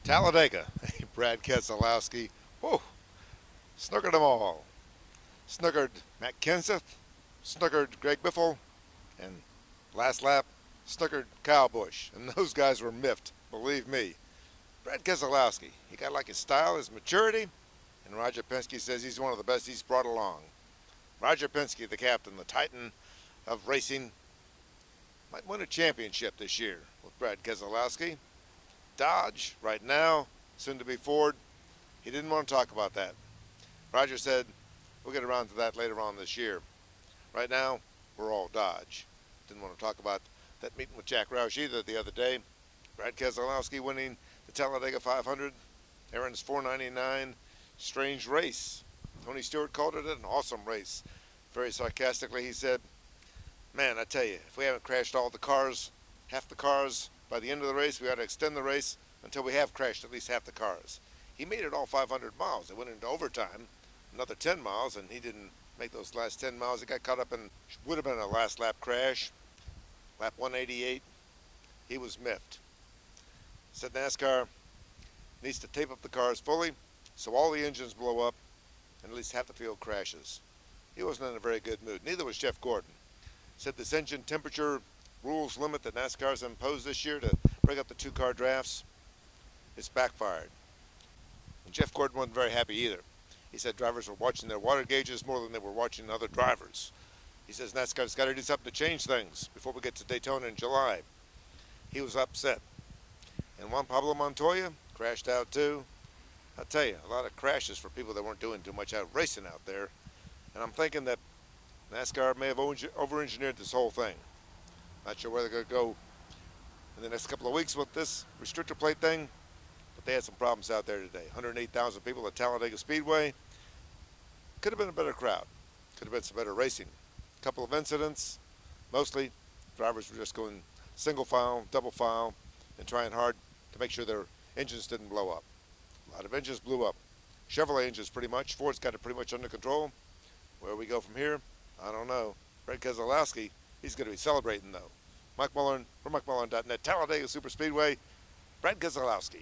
Talladega. Brad Keselowski. Whoa. Snookered them all. Snookered Matt Kenseth. Snookered Greg Biffle. And last lap, snookered Kyle Busch. And those guys were miffed, believe me. Brad Keselowski, he got like his style, his maturity. And Roger Penske says he's one of the best he's brought along. Roger Penske, the captain, the titan of racing, might win a championship this year with Brad Keselowski. Dodge, right now, soon to be Ford. He didn't want to talk about that. Roger said, we'll get around to that later on this year. Right now, we're all Dodge. Didn't want to talk about that meeting with Jack Roush either the other day. Brad Keselowski winning the Talladega 500. Aaron's 499. Strange race. Tony Stewart called it an awesome race. Very sarcastically, he said, man, I tell you, if we haven't crashed all the cars, half the cars, by the end of the race, we ought to extend the race until we have crashed at least half the cars. He made it all 500 miles. It went into overtime, another 10 miles, and he didn't make those last 10 miles. He got caught up in, would have been a last lap crash. Lap 188, he was miffed. Said NASCAR needs to tape up the cars fully so all the engines blow up and at least half the field crashes. He wasn't in a very good mood. Neither was Jeff Gordon. Said this engine temperature rules limit that NASCAR's imposed this year to break up the two-car drafts, it's backfired. And Jeff Gordon wasn't very happy either. He said drivers were watching their water gauges more than they were watching other drivers. He says NASCAR's got to do something to change things before we get to Daytona in July. He was upset. And Juan Pablo Montoya crashed out too. I'll tell you, a lot of crashes for people that weren't doing too much out racing out there. And I'm thinking that NASCAR may have over-engineered this whole thing. Not sure where they're going to go in the next couple of weeks with this restrictor plate thing, but they had some problems out there today. 108,000 people at Talladega Speedway. Could have been a better crowd. Could have been some better racing. A couple of incidents. Mostly, drivers were just going single file, double file, and trying hard to make sure their engines didn't blow up. A lot of engines blew up. Chevrolet engines pretty much. Ford's got it pretty much under control. Where we go from here, I don't know. Brad Keselowski, he's going to be celebrating though. Mike Mullen from MikeMullen.net, Talladega Superspeedway, Brad Keselowski.